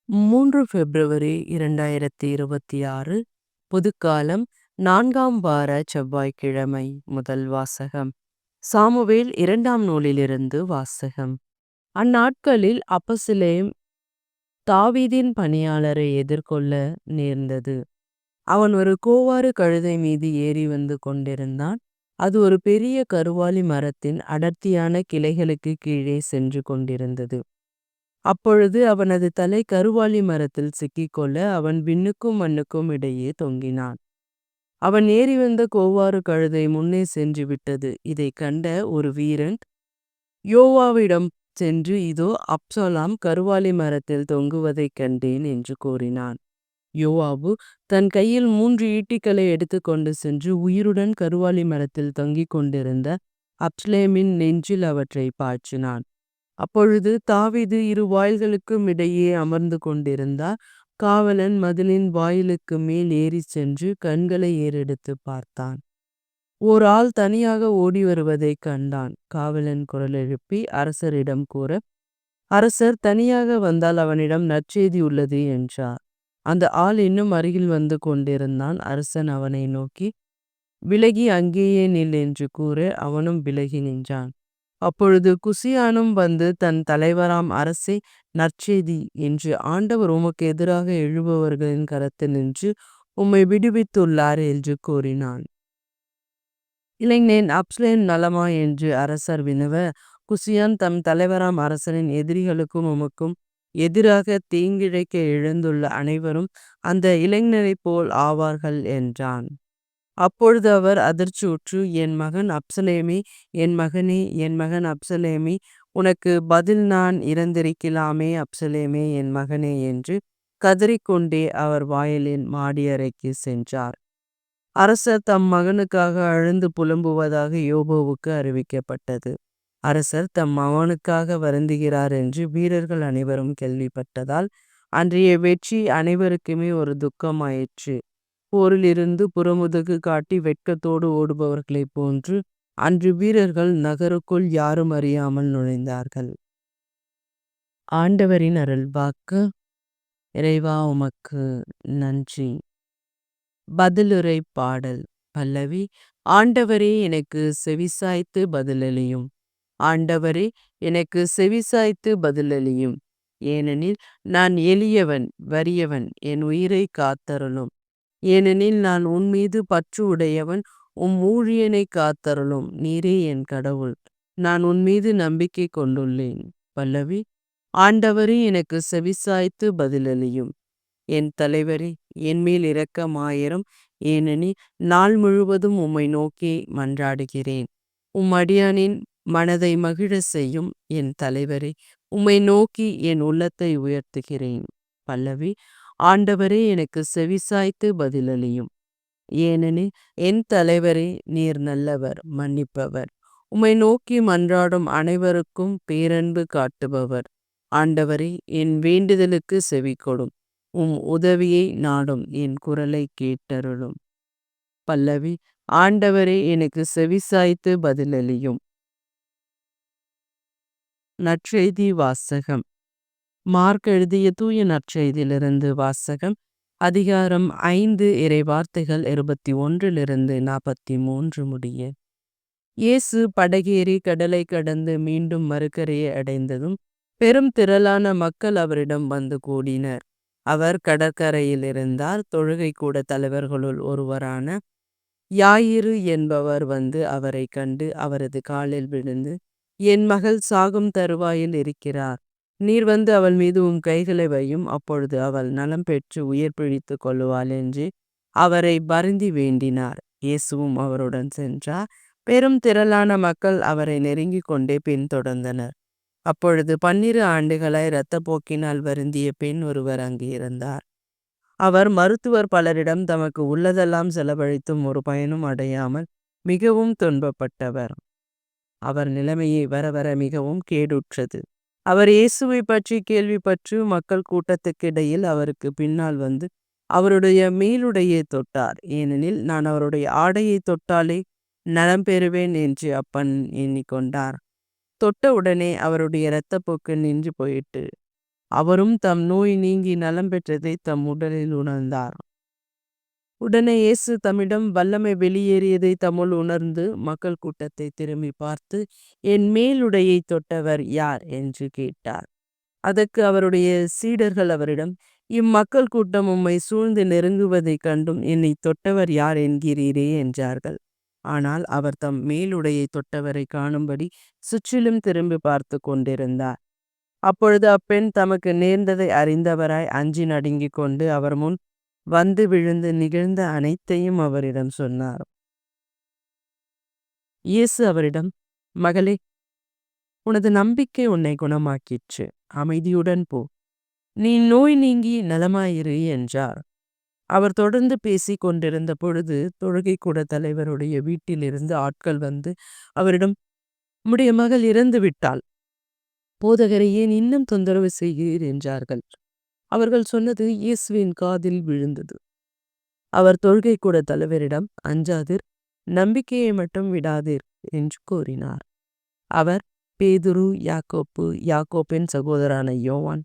3 பிப்ரவரி 2026 பொதுக்காலம் 4ஆம் வார செவ்வாய்க்கிழமை. முதல் வாசகம் சாமுவேல் 2ஆம் நூலிலிருந்து வாசகம். அந்நாட்களில் அபசலோம் தாவீதின் பணியாளரை எதிர்கொள்ள நேர்ந்தது. அவன் ஒரு கோவாறு கழுதை மீது ஏறி வந்து கொண்டிருந்தான். அது ஒரு பெரிய கருவாலி மரத்தின் அடர்த்தியான கிளைகளுக்கு கீழே சென்று கொண்டிருந்தது. அப்பொழுது அவனது தலை கருவாலி மரத்தில் சிக்கிக்கொள்ள அவன் விண்ணுக்கும் மண்ணுக்கும் இடையே தொங்கினான். அவன் ஏறி வந்த கோவாறு கழுதை முன்னே சென்று விட்டது. இதை கண்ட ஒரு வீரன் யோவாவிடம் சென்று, இதோ அப்சலோம் கருவாலி மரத்தில் தொங்குவதைக் கண்டேன் என்று கூறினான். யோவாபு தன் கையில் 3 ஈட்டிகளை எடுத்துக்கொண்டு சென்று உயிருடன் கருவாலி மரத்தில் தொங்கிக் கொண்டிருந்த அப்சலோமின் நெஞ்சில் அவற்றை பாய்ச்சினான். அப்பொழுது தாவீது 2 வாயில்களுக்கும் இடையே அமர்ந்து கொண்டிருந்தார். காவலன் மதிலின் வாயிலுக்கு மேல் ஏறிச் சென்று கண்களை ஏறெடுத்து பார்த்தான். ஓர் ஆள் தனியாக ஓடி வருவதைக் கண்டான். காவலன் குரல் எழுப்பி அரசரிடம் கூற, அரசர் தனியாக வந்தால் அவனிடம் நற்செய்தி உள்ளது என்றார். அந்த ஆள் இன்னும் அருகில் வந்து கொண்டிருந்தான். அரசன் அவனை நோக்கி, விலகி அங்கேயே நில் என்று கூற அவனும் விலகி நின்றான். அப்பொழுது குசியானும் வந்து, தன் தலைவராம் அரசே, நற்செய்தி என்று ஆண்டவர் உமக்கு எதிராக எழுபவர்களின் கரத்தினின்று உம்மை விடுவித்துள்ளார் என்று கூறினான். இளைஞன் அப்சலோம் நலமா என்று அரசர் வினவ, குசியான் தம் தலைவராம் அரசனின் எதிரிகளுக்கும் உமக்கும் எதிராக தீங்கிழைக்க எழுந்துள்ள அனைவரும் அந்த இளைஞரைப் போல் ஆவார்கள் என்றான். அப்பொழுது அவர் அதிர்ச்சியுற்று, என் மகன் அப்சலோமே, என் மகனே, என் மகன் அப்சலோமே, உனக்கு பதில் நான் இறந்திருக்கலாமே, அப்சலோமே, என் மகனே என்று கதறிக்கொண்டே அவர் வாயிலின் மாடியறைக்கு சென்றார். அரசர் தம் மகனுக்காக அழுந்து புலம்புவதாக யோவாபுக்கு அறிவிக்கப்பட்டது. அரசர் தம் மகனுக்காக வருந்துகிறார் என்று வீரர்கள் அனைவரும் கேள்விப்பட்டதால் அன்றைய வெற்றி அனைவருக்குமே ஒரு துக்கமாயிற்று. போரிலிருந்து புறமுதுகு காட்டி வெட்கத்தோடு ஓடுபவர்களைப் போன்று அன்று வீரர்கள் நகருக்குள் யாரும் அறியாமல் நுழைந்தார்கள். ஆண்டவரின் அருள்வாக்கு. இறைவா உமக்கு நன்றி. பதிலுரை பாடல். பல்லவி. ஆண்டவரே எனக்கு செவிசாய்த்து பதிலளியும். ஆண்டவரே எனக்கு செவிசாய்த்து பதிலளியும். ஏனெனில் நான் எளியவன் வறியவன், என் உயிரை காத்தருளும். ஏனெனில் நான் உன்மீது பற்று உடையவன், ஊழியனை காத்தருளும். நீரே என் கடவுள், நான் உன்மீது நம்பிக்கை கொண்டுள்ளேன். பல்லவி. ஆண்டவரே எனக்கு செவிசாய்த்து பதிலளியும். என் தலைவரே, என்மேல் இரக்கமாயிரும். ஏனெனில் நாள் முழுவதும் உம்மை நோக்கி மன்றாடுகிறேன். அடியானின் மனதை மகிழச் செய்யும். என் தலைவரே, உம்மை நோக்கி என் உள்ளத்தை உயர்த்துகிறேன். பல்லவி. ஆண்டவரே எனக்கு செவிசாய்த்து பதிலளியும். ஏனெனில் என் தலைவரே, நீர் நல்லவர், மன்னிப்பவர், உம்மை நோக்கி மன்றாடும் அனைவருக்கும் பேரன்பு காட்டுபவர். ஆண்டவரே, என் வேண்டுதலுக்கு செவிகொடும். உதவியை நாடும் என் குரலை கேட்டருளும். பல்லவி. ஆண்டவரே எனக்கு செவிசாய்த்து பதிலளியும். நற்செய்தி வாசகம். மார்க் எழுதிய தூய நற்செய்தியிலிருந்து வாசகம். அதிகாரம் 5 இறைவார்த்தைகள் 21 43 முடிய. இயேசு படகேறி கடலை கடந்து மீண்டும் மறுகரையை அடைந்ததும் பெரும் திரளான மக்கள் அவரிடம் வந்து கூடினர். அவர் கடற்கரையில் இருந்தார். தொழுகை கூட தலைவர்களுள் ஒருவரான யாயிறு என்பவர் வந்து அவரை கண்டு அவரது காலில் விழுந்து, என் மகள் சாகும் தருவாயில் இருக்கிறார். நீர் வந்து அவள் மீது உம் கைகளை வையும், அப்பொழுது அவள் நலம் பெற்று உயிர் பிழைத்து கொள்ளுவாள் என்று அவரை வருந்தி வேண்டினார். இயேசுவும் அவருடன் சென்றார். பெரும் திரளான மக்கள் அவரை நெருங்கி கொண்டே பின்தொடர்ந்தனர். அப்பொழுது 12 ஆண்டுகளாய் இரத்தப்போக்கினால் வருந்திய பெண் ஒருவர் அங்கு இருந்தார். அவர் மருத்துவர் பலரிடம் தமக்கு உள்ளதெல்லாம் செலவழித்தும் ஒரு பயனும் அடையாமல் மிகவும் துன்பப்பட்டவர். அவர் நிலைமையை வர வர மிகவும் கேடுற்றது. அவர் இயேசுவை பற்றி கேள்விப்பட்டு மக்கள் கூட்டத்துக்கு இடையில் அவருக்கு பின்னால் வந்து அவருடைய மேலுடையை தொட்டார். ஏனெனில் நான் அவருடைய ஆடையை தொட்டாலே நலம் பெறுவேன் என்று அப்பன் எண்ணிக்கொண்டார். தொட்ட உடனே அவருடைய இரத்தப்போக்கு நின்று போயிட்டு. அவரும் தம் நோய் நீங்கி நலம் பெற்றதை தம் உடலில் உணர்ந்தார். உடனே இயேசு தம்மிடம் வல்லமை வெளியேறியதை தம்முள் உணர்ந்து மக்கள் கூட்டத்தை திரும்பி பார்த்து, என் மேலுடையை தொட்டவர் யார் என்று கேட்டார். அதற்கு அவருடைய சீடர்கள் அவரிடம், இம்மக்கள் கூட்டம் உம்மை சூழ்ந்து நெருங்குவதைக் கண்டும் என்னை தொட்டவர் யார் என்கிறீரே என்றார்கள். ஆனால் அவர் தம் மேலுடையை தொட்டவரை காணும்படி சுற்றிலும் திரும்பி பார்த்து கொண்டிருந்தார். அப்பொழுது அப்பெண் தமக்கு நேர்ந்ததை அறிந்தவராய் அஞ்சி நடுங்கிக் கொண்டு அவர் முன் வந்து விழுந்து நிகழ்ந்த அனைத்தையும் அவரிடம் சொன்னார். இயேசு அவரிடம், மகளே, உனது நம்பிக்கை உன்னை குணமாக்கிற்று, அமைதியுடன் போ, நீ நோய் நீங்கி நலமாயிரு என்றார். அவர் தொடர்ந்து பேசிக் கொண்டிருந்த பொழுது தொழுகை கூட தலைவருடைய வீட்டிலிருந்து ஆட்கள் வந்து அவரிடம், உம்முடைய மகள் இறந்து விட்டாள், போதகரை ஏன் இன்னும் தொந்தரவு செய்கிறீர் என்றார்கள். அவர்கள் சொன்னது இயேசுவின் காதில் விழுந்தது. அவர் தொழுகை கூட தலைவரிடம், அஞ்சாதீர், நம்பிக்கையை மட்டும் விடாதீர் என்று கூறினார். அவர் பேதுரு, யாக்கோப்பு, யாக்கோப்பின் சகோதரனான யோவான்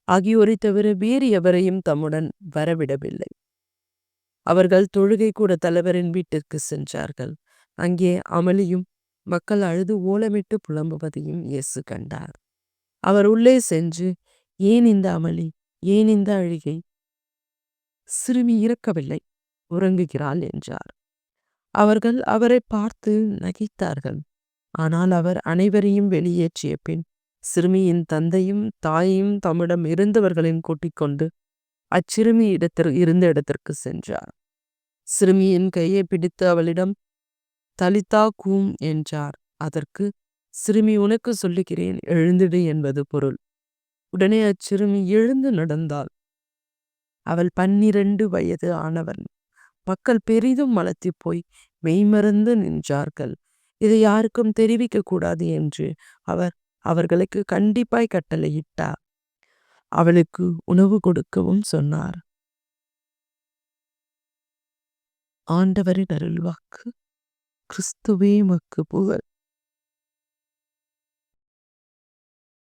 ஆகியோரை தவிர வேறு எவரையும் தம்முடன் வரவிடவில்லை. அவர்கள் தொழுகை கூட தலைவரின் வீட்டிற்கு சென்றார்கள். அங்கே அமளியும் மக்கள் அழுது ஓலமிட்டு புலம்புவதையும் இயேசு கண்டார். அவர் உள்ளே சென்று, ஏன் இந்த அமளி, ஏன் இந்த அழுகை? சிறுமி இறக்கவில்லை, உறங்குகிறாள் என்றார். அவர்கள் அவரை பார்த்து நகைத்தார்கள். ஆனால் அவர் அனைவரையும் வெளியேற்றிய பின் சிறுமியின் தந்தையும் தாயையும் தம்மிடம் இருந்தவர்களையும் கூட்டிக் கொண்டு அச்சிறுமி இருந்த இடத்திற்கு சென்றார். சிறுமியின் கையை பிடித்து அவளிடம், தலித்தா கூம் என்றார். அதற்கு, சிறுமி, உனக்கு சொல்லுகிறேன், எழுந்திடு என்பது பொருள். உடனே அச்சிறுமி எழுந்து நடந்தாள். அவள் 12 வயது ஆனவள். மக்கள் பெரிதும் மலத்தி போய் மெய்மறந்து நின்றார்கள். இதை யாருக்கும் தெரிவிக்க கூடாது என்று அவர் அவர்களுக்கு கண்டிப்பாய் கட்டளையிட்டார். அவளுக்கு உணவு கொடுக்கவும் சொன்னார். ஆண்டவரின் அருள்வாக்கு. கிறிஸ்துவே உமக்கு புகழ்.